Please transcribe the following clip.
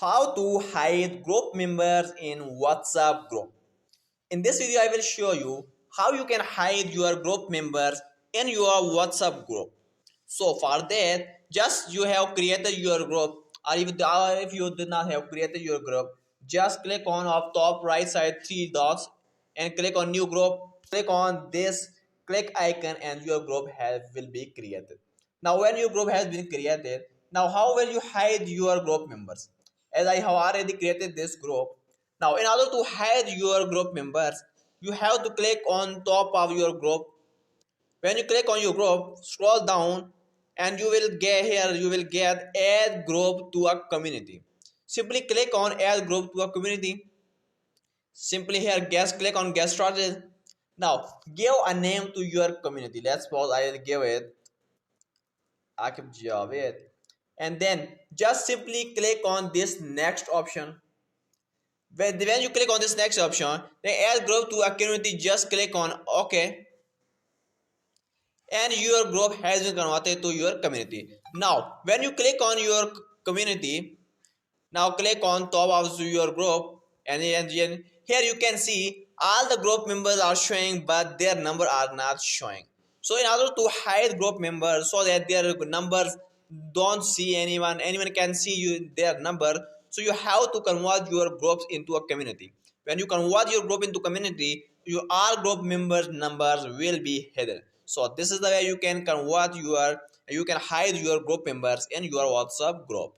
How to hide group members in WhatsApp group. In this video, I will show you how you can hide your group members in your WhatsApp group. So for that, just you have created your group, or if you did not have created your group, just click on top right side three dots and click on new group. Click on this click icon and your group will be created. Now when your group has been created, now how will you hide your group members? As I have already created this group, now in order to hide your group members, you have to click on top of your group. When you click on your group, scroll down and you will get here, you will get add group to a community. Simply click on add group to a community. Simply here click on get started. Now give a name to your community. Let's suppose I will give it Akib Javed, and then just simply click on this next option. When you click on this next option, then add group to a community, just click on OK, and your group has been converted to your community. Now when you click on your community, now click on top of your group, and here you can see all the group members are showing but their number are not showing. So in order to hide group members so that their numbers don't see anyone can see their number, so you have to convert your groups into a community. When you convert your group into community, your all group members numbers will be hidden. So this is the way you can hide your group members in your WhatsApp group.